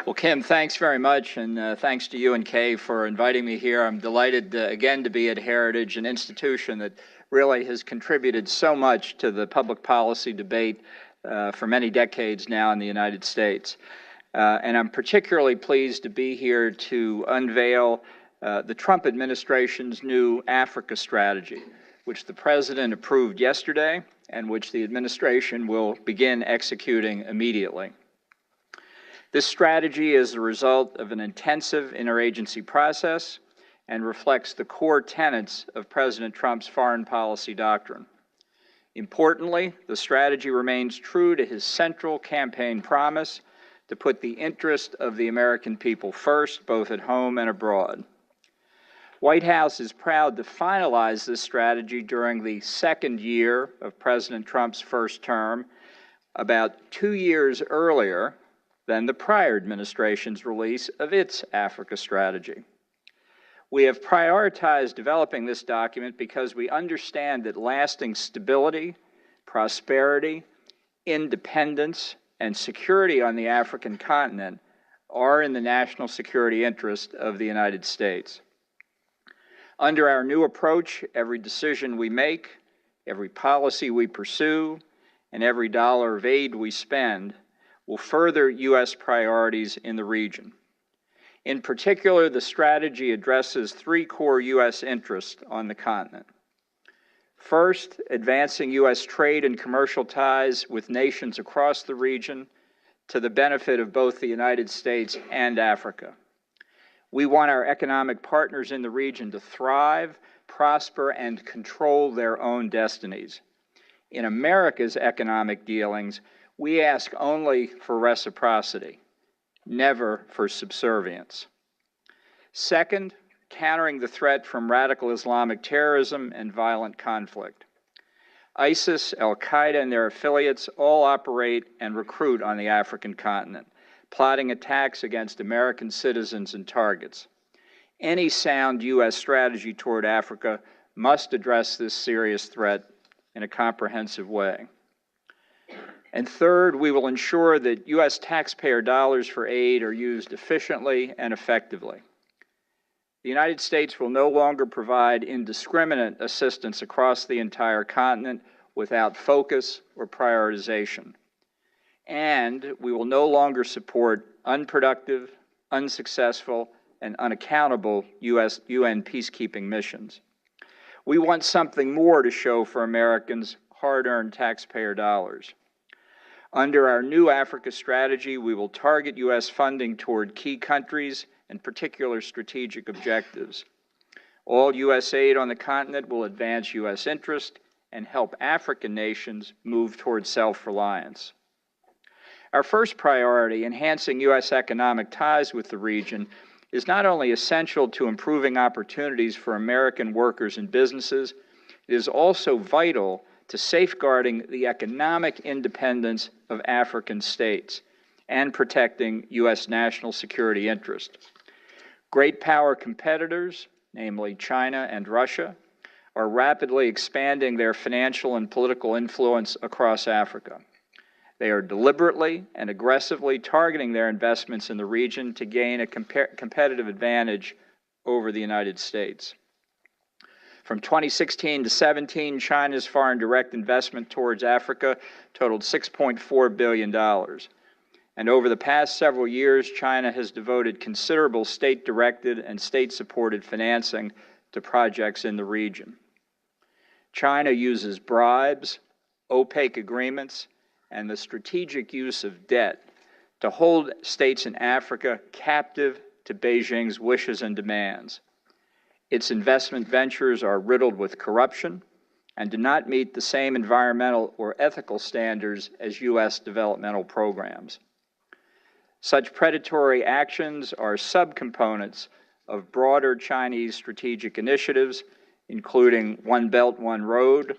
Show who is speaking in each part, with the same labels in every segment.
Speaker 1: Well, Kim, thanks very much, and thanks to you and Kay for inviting me here. I'm delighted again to be at Heritage, an institution that really has contributed so much to the public policy debate for many decades now in the United States. And I'm particularly pleased to be here to unveil the Trump administration's new Africa strategy, which the President approved yesterday and which the administration will begin executing immediately. This strategy is the result of an intensive interagency process and reflects the core tenets of President Trump's foreign policy doctrine. Importantly, the strategy remains true to his central campaign promise to put the interest of the American people first, both at home and abroad. White House is proud to finalize this strategy during the second year of President Trump's first term, about 2 years earlier than the prior administration's release of its Africa strategy. We have prioritized developing this document because we understand that lasting stability, prosperity, independence, and security on the African continent are in the national security interest of the United States. Under our new approach, every decision we make, every policy we pursue, and every dollar of aid we spend will further U.S. priorities in the region. In particular, the strategy addresses 3 core U.S. interests on the continent. First, advancing U.S. trade and commercial ties with nations across the region to the benefit of both the United States and Africa. We want our economic partners in the region to thrive, prosper, and control their own destinies. In America's economic dealings, we ask only for reciprocity, never for subservience. Second, countering the threat from radical Islamic terrorism and violent conflict. ISIS, Al-Qaeda, and their affiliates all operate and recruit on the African continent, plotting attacks against American citizens and targets. Any sound U.S. strategy toward Africa must address this serious threat in a comprehensive way. And third, we will ensure that U.S. taxpayer dollars for aid are used efficiently and effectively. The United States will no longer provide indiscriminate assistance across the entire continent without focus or prioritization. And we will no longer support unproductive, unsuccessful, and unaccountable UN peacekeeping missions. We want something more to show for Americans' hard-earned taxpayer dollars. Under our new Africa strategy, we will target U.S. funding toward key countries and particular strategic objectives. All U.S. aid on the continent will advance U.S. interest and help African nations move toward self-reliance. Our first priority, enhancing U.S. economic ties with the region, is not only essential to improving opportunities for American workers and businesses, it is also vital to safeguarding the economic independence of African states and protecting U.S. national security interests. Great power competitors, namely China and Russia, are rapidly expanding their financial and political influence across Africa. They are deliberately and aggressively targeting their investments in the region to gain a competitive advantage over the United States. From 2016 to 17, China's foreign direct investment towards Africa totaled $6.4 billion. And over the past several years, China has devoted considerable state-directed and state-supported financing to projects in the region. China uses bribes, opaque agreements, and the strategic use of debt to hold states in Africa captive to Beijing's wishes and demands. Its investment ventures are riddled with corruption and do not meet the same environmental or ethical standards as U.S. developmental programs. Such predatory actions are subcomponents of broader Chinese strategic initiatives, including One Belt, One Road,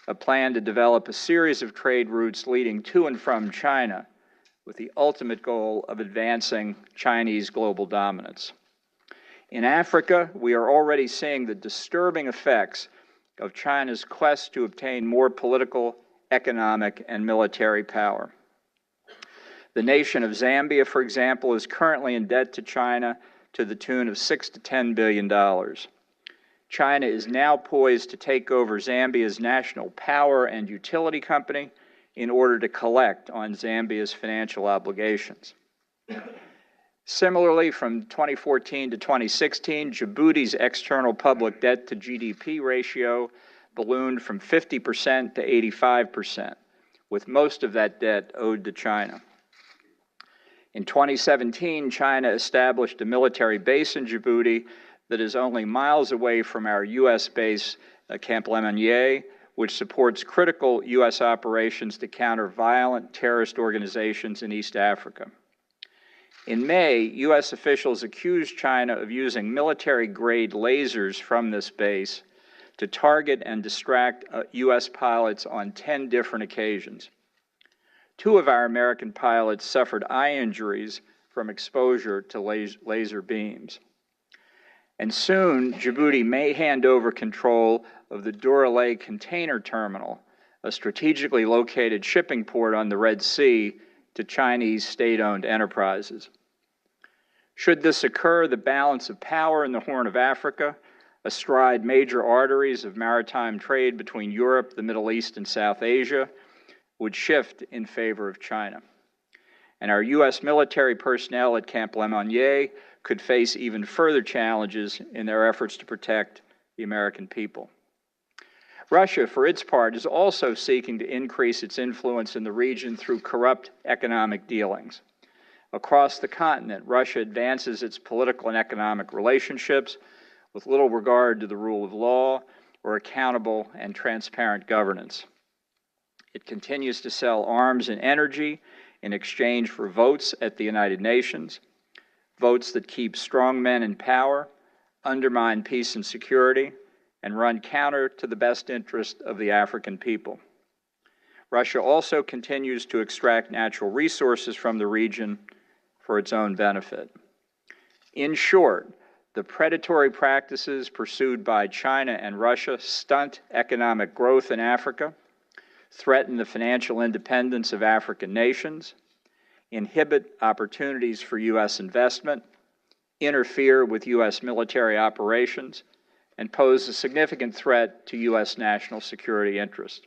Speaker 1: a plan to develop a series of trade routes leading to and from China, with the ultimate goal of advancing Chinese global dominance. In Africa, we are already seeing the disturbing effects of China's quest to obtain more political, economic, and military power. The nation of Zambia, for example, is currently in debt to China to the tune of $6 to $10 billion. China is now poised to take over Zambia's national power and utility company in order to collect on Zambia's financial obligations. Similarly, from 2014 to 2016, Djibouti's external public debt to GDP ratio ballooned from 50% to 85%, with most of that debt owed to China. In 2017, China established a military base in Djibouti that is only miles away from our U.S. base, Camp Lemonnier, which supports critical U.S. operations to counter violent terrorist organizations in East Africa. In May, U.S. officials accused China of using military-grade lasers from this base to target and distract U.S. pilots on 10 different occasions. 2 of our American pilots suffered eye injuries from exposure to laser beams. And soon, Djibouti may hand over control of the Duralay Container Terminal, a strategically located shipping port on the Red Sea, to Chinese state-owned enterprises. Should this occur, the balance of power in the Horn of Africa, astride major arteries of maritime trade between Europe, the Middle East, and South Asia, would shift in favor of China. And our U.S. military personnel at Camp Lemonnier could face even further challenges in their efforts to protect the American people. Russia, for its part, is also seeking to increase its influence in the region through corrupt economic dealings. Across the continent, Russia advances its political and economic relationships with little regard to the rule of law or accountable and transparent governance. It continues to sell arms and energy in exchange for votes at the United Nations, votes that keep strong men in power, undermine peace and security, and run counter to the best interest of the African people. Russia also continues to extract natural resources from the region for its own benefit. In short, the predatory practices pursued by China and Russia stunt economic growth in Africa, threaten the financial independence of African nations, inhibit opportunities for U.S. investment, interfere with U.S. military operations, and pose a significant threat to U.S. national security interests.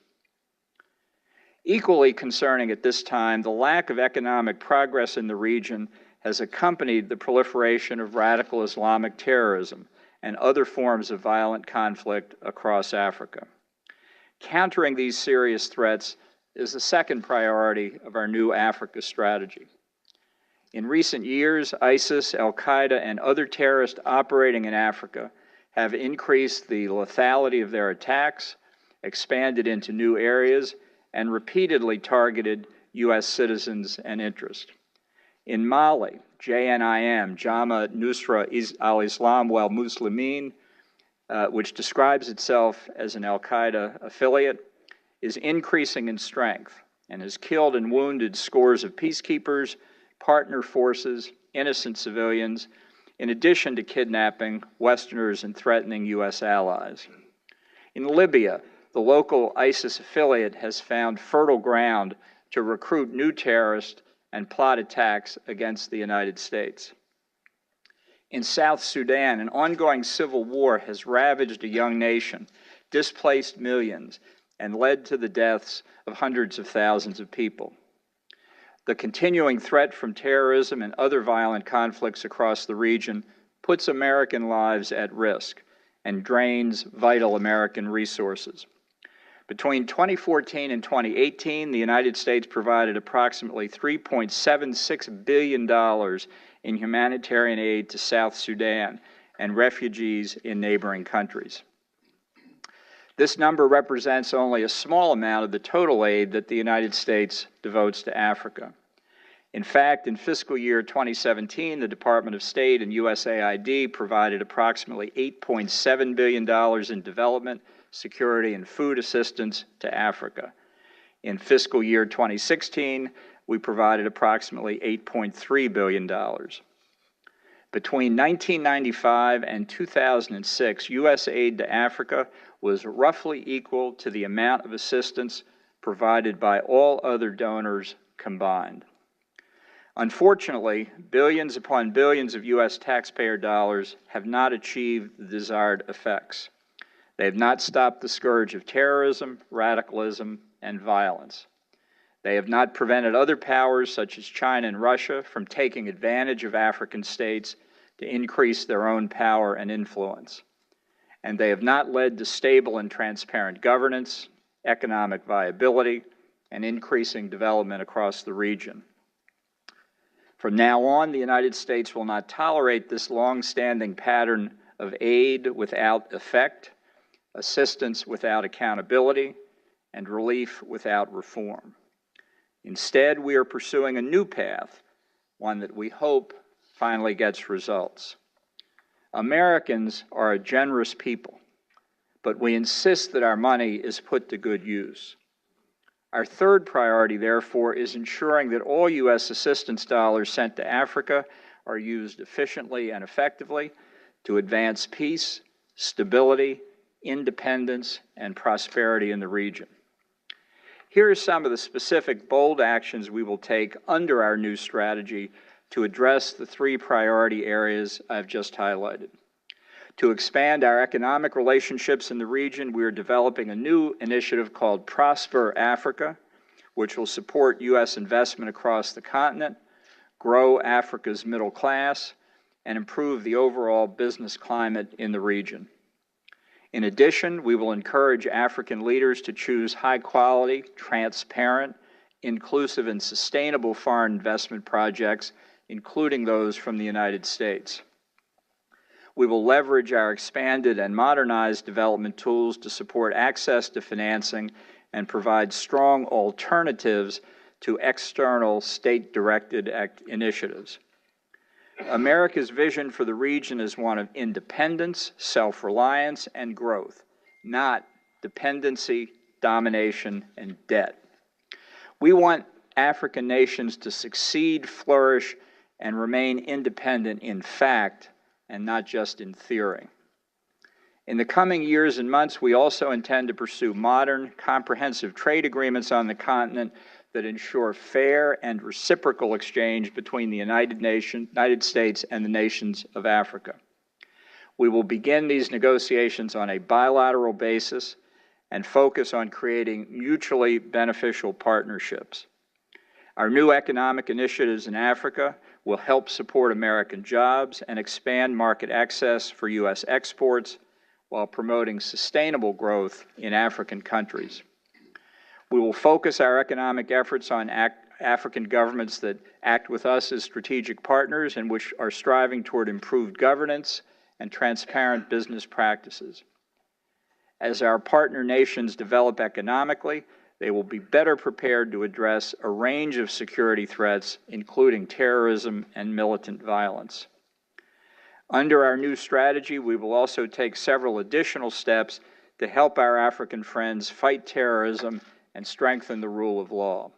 Speaker 1: Equally concerning at this time, the lack of economic progress in the region has accompanied the proliferation of radical Islamic terrorism and other forms of violent conflict across Africa. Countering these serious threats is the second priority of our new Africa strategy. In recent years, ISIS, Al-Qaeda, and other terrorists operating in Africa have increased the lethality of their attacks, expanded into new areas, and repeatedly targeted U.S. citizens and interests. In Mali, JNIM, Jama Nusra al-Islam wal Muslimin, which describes itself as an al-Qaeda affiliate, is increasing in strength and has killed and wounded scores of peacekeepers, partner forces, innocent civilians, in addition to kidnapping Westerners and threatening U.S. allies. In Libya, the local ISIS affiliate has found fertile ground to recruit new terrorists and plot attacks against the United States. In South Sudan, an ongoing civil war has ravaged a young nation, displaced millions, and led to the deaths of hundreds of thousands of people. The continuing threat from terrorism and other violent conflicts across the region puts American lives at risk and drains vital American resources. Between 2014 and 2018, the United States provided approximately $3.76 billion in humanitarian aid to South Sudan and refugees in neighboring countries. This number represents only a small amount of the total aid that the United States devotes to Africa. In fact, in fiscal year 2017, the Department of State and USAID provided approximately $8.7 billion in development, security, and food assistance to Africa. In fiscal year 2016, we provided approximately $8.3 billion. Between 1995 and 2006, U.S. aid to Africa was roughly equal to the amount of assistance provided by all other donors combined. Unfortunately, billions upon billions of U.S. taxpayer dollars have not achieved the desired effects. They have not stopped the scourge of terrorism, radicalism, and violence. They have not prevented other powers, such as China and Russia, from taking advantage of African states to increase their own power and influence. And they have not led to stable and transparent governance, economic viability, and increasing development across the region. From now on, the United States will not tolerate this long-standing pattern of aid without effect, assistance without accountability, and relief without reform. Instead, we are pursuing a new path, one that we hope finally gets results. Americans are a generous people, but we insist that our money is put to good use. Our third priority, therefore, is ensuring that all U.S. assistance dollars sent to Africa are used efficiently and effectively to advance peace, stability, independence, and prosperity in the region. Here are some of the specific bold actions we will take under our new strategy to address the three priority areas I've just highlighted. To expand our economic relationships in the region, we are developing a new initiative called Prosper Africa, which will support U.S. investment across the continent, grow Africa's middle class, and improve the overall business climate in the region. In addition, we will encourage African leaders to choose high-quality, transparent, inclusive, and sustainable foreign investment projects, including those from the United States. We will leverage our expanded and modernized development tools to support access to financing and provide strong alternatives to external state-directed initiatives. America's vision for the region is one of independence, self-reliance, and growth, not dependency, domination, and debt. We want African nations to succeed, flourish, and remain independent in fact, and not just in theory. In the coming years and months, we also intend to pursue modern, comprehensive trade agreements on the continent that ensure fair and reciprocal exchange between the United States and the nations of Africa. We will begin these negotiations on a bilateral basis and focus on creating mutually beneficial partnerships. Our new economic initiatives in Africa will help support American jobs and expand market access for U.S. exports while promoting sustainable growth in African countries. We will focus our economic efforts on African governments that act with us as strategic partners and which are striving toward improved governance and transparent business practices. As our partner nations develop economically, they will be better prepared to address a range of security threats, including terrorism and militant violence. Under our new strategy, we will also take several additional steps to help our African friends fight terrorism and strengthen the rule of law.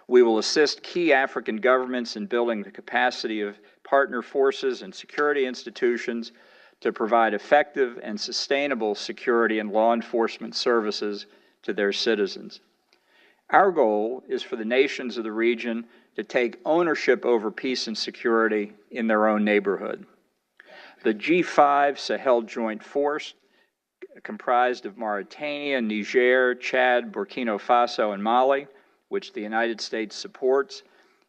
Speaker 1: We will assist key African governments in building the capacity of partner forces and security institutions to provide effective and sustainable security and law enforcement services to their citizens. Our goal is for the nations of the region to take ownership over peace and security in their own neighborhood. The G5 Sahel Joint Force, comprised of Mauritania, Niger, Chad, Burkina Faso, and Mali, which the United States supports,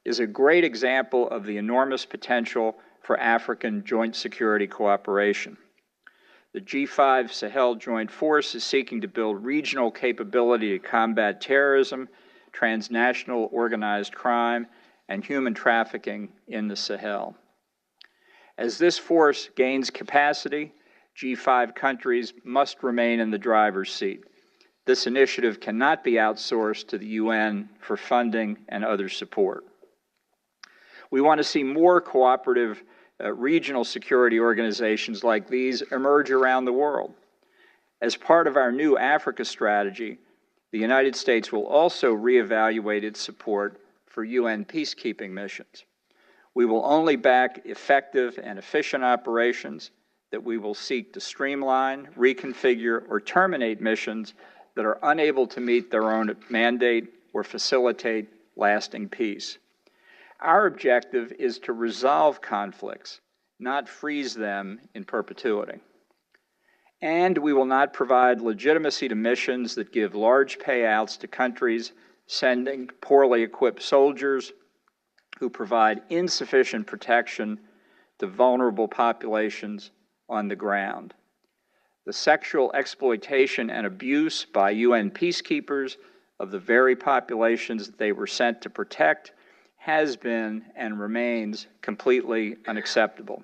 Speaker 1: is a great example of the enormous potential for African joint security cooperation. The G5 Sahel Joint Force is seeking to build regional capability to combat terrorism, transnational organized crime, and human trafficking in the Sahel. As this force gains capacity, G5 countries must remain in the driver's seat. This initiative cannot be outsourced to the UN for funding and other support. We want to see more cooperative regional security organizations like these emerge around the world. As part of our new Africa strategy, the United States will also reevaluate its support for UN peacekeeping missions. We will only back effective and efficient operations that we will seek to streamline, reconfigure, or terminate missions that are unable to meet their own mandate or facilitate lasting peace. Our objective is to resolve conflicts, not freeze them in perpetuity. And we will not provide legitimacy to missions that give large payouts to countries sending poorly equipped soldiers who provide insufficient protection to vulnerable populations on the ground. The sexual exploitation and abuse by UN peacekeepers of the very populations that they were sent to protect has been and remains completely unacceptable.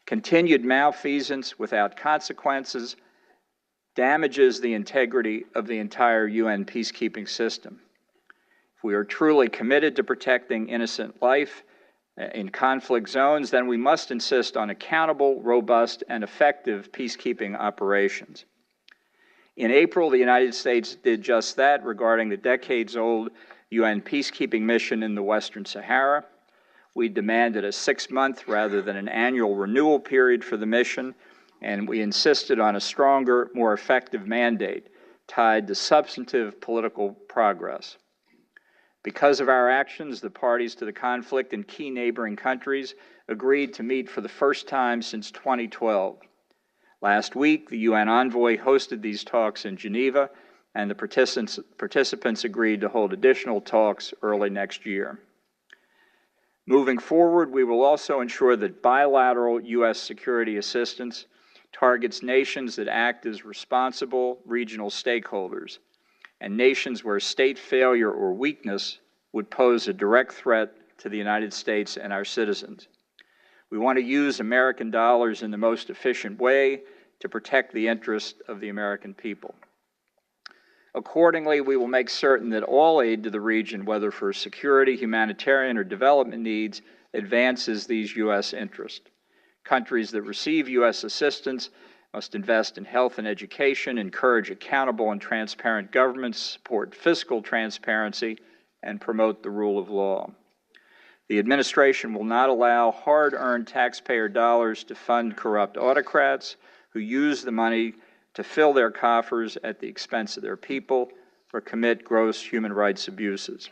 Speaker 1: Continued malfeasance without consequences damages the integrity of the entire UN peacekeeping system. If we are truly committed to protecting innocent life in conflict zones, then we must insist on accountable, robust, and effective peacekeeping operations. In April, the United States did just that regarding the decades-old UN peacekeeping mission in the Western Sahara. We demanded a 6-month rather than an annual renewal period for the mission, and we insisted on a stronger, more effective mandate tied to substantive political progress. Because of our actions, the parties to the conflict in key neighboring countries agreed to meet for the first time since 2012. Last week, the UN envoy hosted these talks in Geneva, and the participants agreed to hold additional talks early next year. Moving forward, we will also ensure that bilateral U.S. security assistance targets nations that act as responsible regional stakeholders, and nations where state failure or weakness would pose a direct threat to the United States and our citizens. We want to use American dollars in the most efficient way to protect the interests of the American people. Accordingly, we will make certain that all aid to the region, whether for security, humanitarian, or development needs, advances these U.S. interests. Countries that receive U.S. assistance must invest in health and education, encourage accountable and transparent governments, support fiscal transparency, and promote the rule of law. The administration will not allow hard-earned taxpayer dollars to fund corrupt autocrats who use the money to fill their coffers at the expense of their people or commit gross human rights abuses.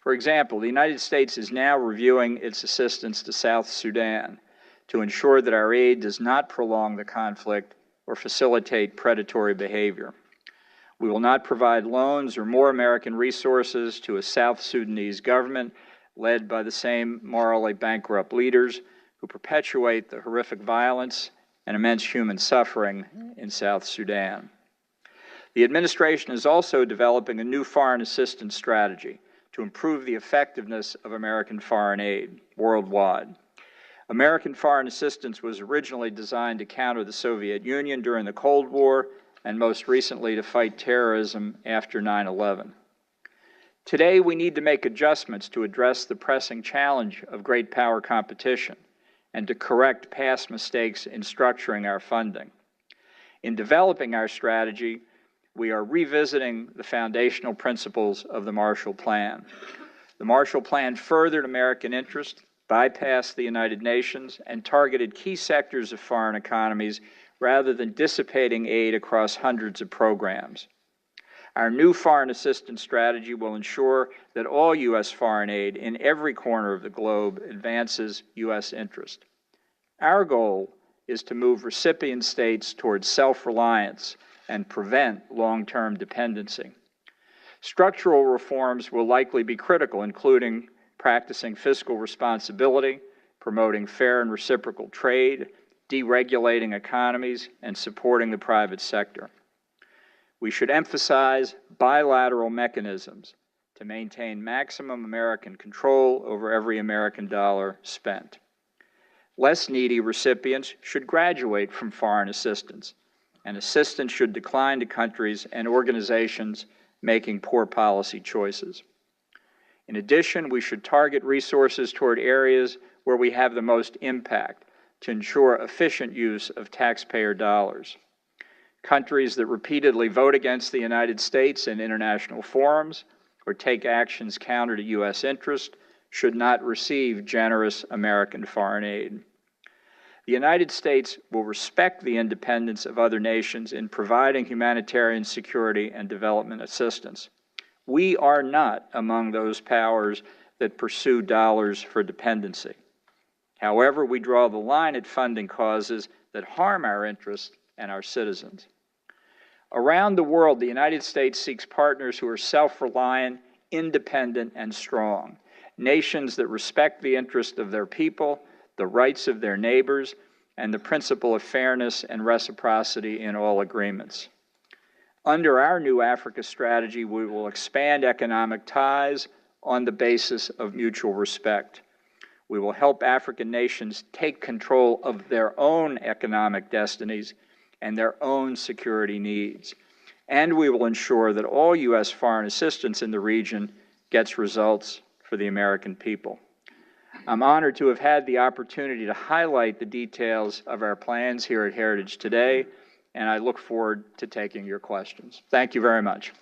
Speaker 1: For example, the United States is now reviewing its assistance to South Sudan to ensure that our aid does not prolong the conflict or facilitate predatory behavior. We will not provide loans or more American resources to a South Sudanese government led by the same morally bankrupt leaders who perpetuate the horrific violence and immense human suffering in South Sudan. The administration is also developing a new foreign assistance strategy to improve the effectiveness of American foreign aid worldwide. American foreign assistance was originally designed to counter the Soviet Union during the Cold War and most recently to fight terrorism after 9/11. Today, we need to make adjustments to address the pressing challenge of great power competition and to correct past mistakes in structuring our funding. In developing our strategy, we are revisiting the foundational principles of the Marshall Plan. The Marshall Plan furthered American interest, bypassed the United Nations, and targeted key sectors of foreign economies rather than dissipating aid across hundreds of programs. Our new foreign assistance strategy will ensure that all U.S. foreign aid in every corner of the globe advances U.S. interest. Our goal is to move recipient states towards self-reliance and prevent long-term dependency. Structural reforms will likely be critical, including practicing fiscal responsibility, promoting fair and reciprocal trade, deregulating economies, and supporting the private sector. We should emphasize bilateral mechanisms to maintain maximum American control over every American dollar spent. Less needy recipients should graduate from foreign assistance, and assistance should decline to countries and organizations making poor policy choices. In addition, we should target resources toward areas where we have the most impact to ensure efficient use of taxpayer dollars. Countries that repeatedly vote against the United States in international forums or take actions counter to U.S. interest should not receive generous American foreign aid. The United States will respect the independence of other nations in providing humanitarian security and development assistance. We are not among those powers that pursue dollars for dependency. However, we draw the line at funding causes that harm our interests and our citizens. Around the world, the United States seeks partners who are self-reliant, independent, and strong, nations that respect the interests of their people, the rights of their neighbors, and the principle of fairness and reciprocity in all agreements. Under our new Africa strategy, we will expand economic ties on the basis of mutual respect. We will help African nations take control of their own economic destinies and their own security needs. And we will ensure that all U.S. foreign assistance in the region gets results for the American people. I'm honored to have had the opportunity to highlight the details of our plans here at Heritage today, and I look forward to taking your questions. Thank you very much.